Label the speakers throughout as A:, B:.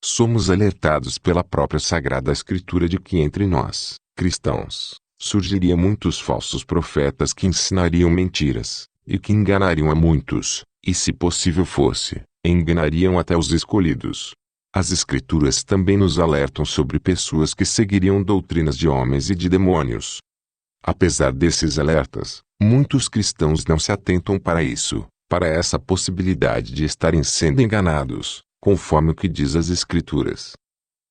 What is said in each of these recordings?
A: Somos alertados pela própria Sagrada Escritura de que entre nós, cristãos, surgiriam muitos falsos profetas que ensinariam mentiras, e que enganariam a muitos, e se possível fosse, enganariam até os escolhidos. As Escrituras também nos alertam sobre pessoas que seguiriam doutrinas de homens e de demônios. Apesar desses alertas, muitos cristãos não se atentam para isso, para essa possibilidade de estarem sendo enganados, conforme o que diz as Escrituras.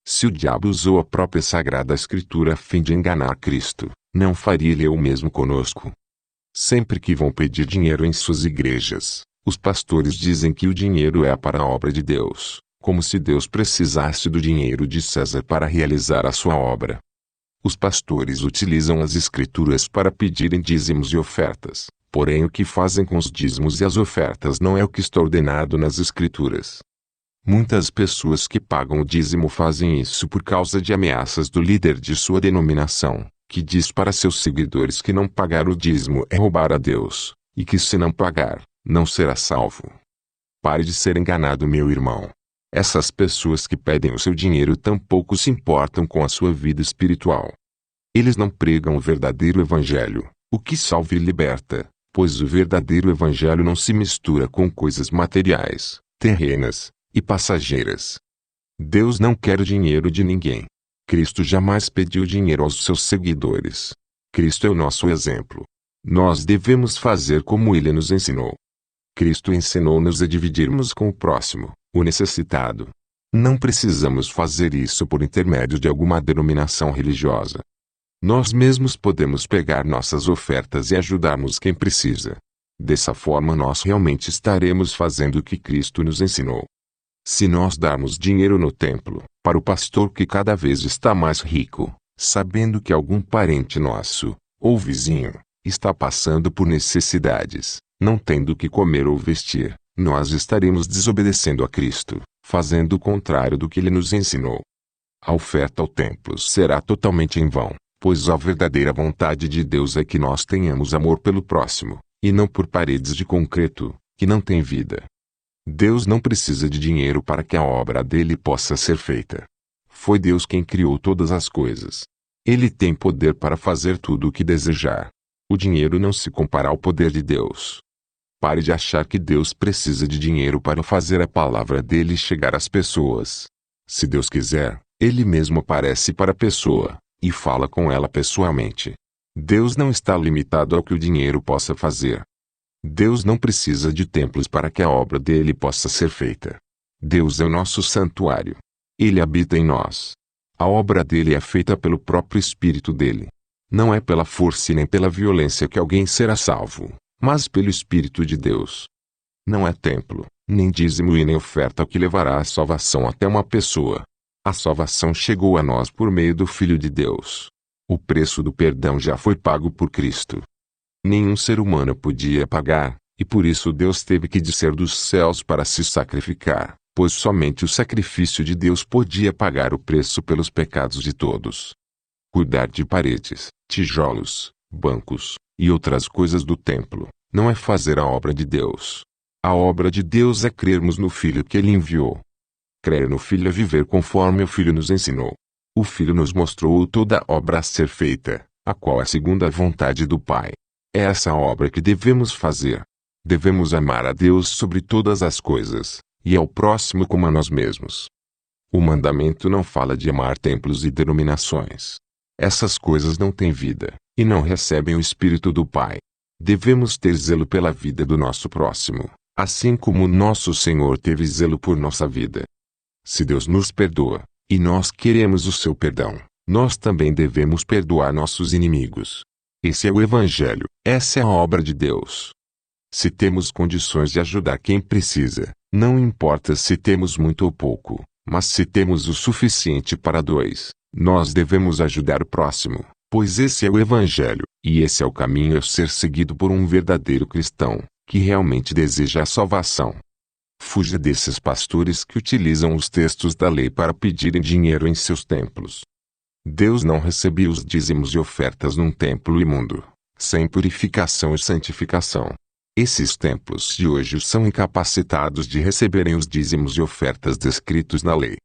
A: Se o diabo usou a própria Sagrada Escritura a fim de enganar Cristo, não faria ele o mesmo conosco. Sempre que vão pedir dinheiro em suas igrejas, os pastores dizem que o dinheiro é para a obra de Deus, como se Deus precisasse do dinheiro de César para realizar a sua obra. Os pastores utilizam as Escrituras para pedirem dízimos e ofertas, porém o que fazem com os dízimos e as ofertas não é o que está ordenado nas Escrituras. Muitas pessoas que pagam o dízimo fazem isso por causa de ameaças do líder de sua denominação, que diz para seus seguidores que não pagar o dízimo é roubar a Deus, e que se não pagar, não será salvo. Pare de ser enganado, meu irmão. Essas pessoas que pedem o seu dinheiro tampouco se importam com a sua vida espiritual. Eles não pregam o verdadeiro evangelho, o que salva e liberta, pois o verdadeiro evangelho não se mistura com coisas materiais, terrenas e passageiras. Deus não quer o dinheiro de ninguém. Cristo jamais pediu dinheiro aos seus seguidores. Cristo é o nosso exemplo. Nós devemos fazer como ele nos ensinou. Cristo ensinou-nos a dividirmos com o próximo, o necessitado. Não precisamos fazer isso por intermédio de alguma denominação religiosa. Nós mesmos podemos pegar nossas ofertas e ajudarmos quem precisa. Dessa forma nós realmente estaremos fazendo o que Cristo nos ensinou. Se nós darmos dinheiro no templo, para o pastor que cada vez está mais rico, sabendo que algum parente nosso, ou vizinho, está passando por necessidades, não tendo o que comer ou vestir, nós estaremos desobedecendo a Cristo, fazendo o contrário do que ele nos ensinou. A oferta ao templo será totalmente em vão, pois a verdadeira vontade de Deus é que nós tenhamos amor pelo próximo, e não por paredes de concreto, que não têm vida. Deus não precisa de dinheiro para que a obra dele possa ser feita. Foi Deus quem criou todas as coisas. Ele tem poder para fazer tudo o que desejar. O dinheiro não se compara ao poder de Deus. Pare de achar que Deus precisa de dinheiro para fazer a palavra dele chegar às pessoas. Se Deus quiser, ele mesmo aparece para a pessoa, e fala com ela pessoalmente. Deus não está limitado ao que o dinheiro possa fazer. Deus não precisa de templos para que a obra dele possa ser feita. Deus é o nosso santuário. Ele habita em nós. A obra dele é feita pelo próprio Espírito dele. Não é pela força e nem pela violência que alguém será salvo, mas pelo Espírito de Deus. Não é templo, nem dízimo e nem oferta que levará a salvação até uma pessoa. A salvação chegou a nós por meio do Filho de Deus. O preço do perdão já foi pago por Cristo. Nenhum ser humano podia pagar, e por isso Deus teve que descer dos céus para se sacrificar, pois somente o sacrifício de Deus podia pagar o preço pelos pecados de todos. Cuidar de paredes, tijolos, bancos, e outras coisas do templo, não é fazer a obra de Deus. A obra de Deus é crermos no Filho que ele enviou. Crer no Filho é viver conforme o Filho nos ensinou. O Filho nos mostrou toda a obra a ser feita, a qual é segundo a vontade do Pai. É essa obra que devemos fazer. Devemos amar a Deus sobre todas as coisas, e ao próximo como a nós mesmos. O mandamento não fala de amar templos e denominações. Essas coisas não têm vida, e não recebem o Espírito do Pai. Devemos ter zelo pela vida do nosso próximo, assim como nosso Senhor teve zelo por nossa vida. Se Deus nos perdoa, e nós queremos o seu perdão, nós também devemos perdoar nossos inimigos. Esse é o Evangelho, essa é a obra de Deus. Se temos condições de ajudar quem precisa, não importa se temos muito ou pouco, mas se temos o suficiente para dois, nós devemos ajudar o próximo, pois esse é o Evangelho, e esse é o caminho a ser seguido por um verdadeiro cristão, que realmente deseja a salvação. Fuja desses pastores que utilizam os textos da lei para pedirem dinheiro em seus templos. Deus não recebia os dízimos e ofertas num templo imundo, sem purificação e santificação. Esses templos de hoje são incapacitados de receberem os dízimos e ofertas descritos na lei.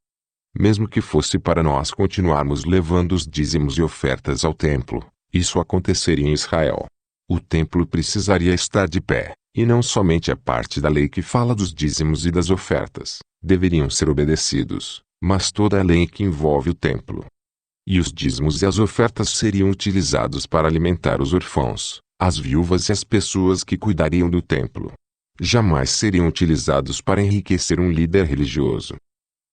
A: Mesmo que fosse para nós continuarmos levando os dízimos e ofertas ao templo, isso aconteceria em Israel. O templo precisaria estar de pé, e não somente a parte da lei que fala dos dízimos e das ofertas deveriam ser obedecidos, mas toda a lei que envolve o templo. E os dízimos e as ofertas seriam utilizados para alimentar os órfãos, as viúvas e as pessoas que cuidariam do templo. Jamais seriam utilizados para enriquecer um líder religioso.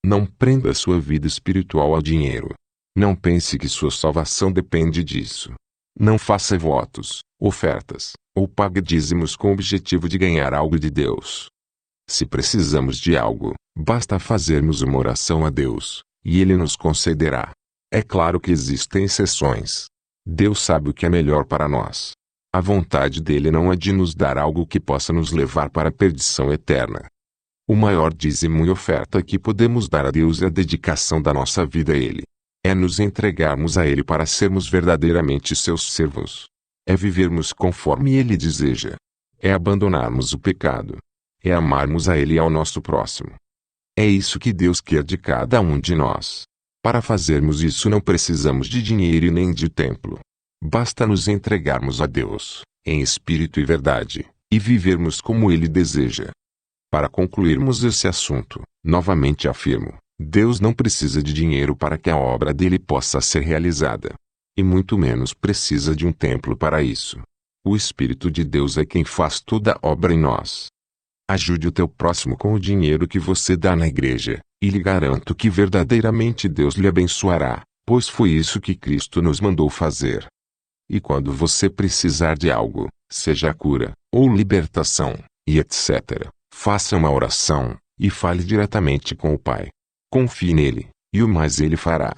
A: Não prenda sua vida espiritual ao dinheiro. Não pense que sua salvação depende disso. Não faça votos, ofertas, ou pague dízimos com o objetivo de ganhar algo de Deus. Se precisamos de algo, basta fazermos uma oração a Deus, e Ele nos concederá. É claro que existem exceções. Deus sabe o que é melhor para nós. A vontade dele não é de nos dar algo que possa nos levar para a perdição eterna. O maior dízimo e oferta que podemos dar a Deus é a dedicação da nossa vida a Ele. É nos entregarmos a Ele para sermos verdadeiramente seus servos. É vivermos conforme Ele deseja. É abandonarmos o pecado. É amarmos a Ele e ao nosso próximo. É isso que Deus quer de cada um de nós. Para fazermos isso não precisamos de dinheiro e nem de templo. Basta nos entregarmos a Deus, em espírito e verdade, e vivermos como Ele deseja. Para concluirmos esse assunto, novamente afirmo, Deus não precisa de dinheiro para que a obra dele possa ser realizada. E muito menos precisa de um templo para isso. O Espírito de Deus é quem faz toda a obra em nós. Ajude o teu próximo com o dinheiro que você dá na igreja, e lhe garanto que verdadeiramente Deus lhe abençoará, pois foi isso que Cristo nos mandou fazer. E quando você precisar de algo, seja cura, ou libertação, e etc., faça uma oração, e fale diretamente com o Pai. Confie nele, e o mais ele fará.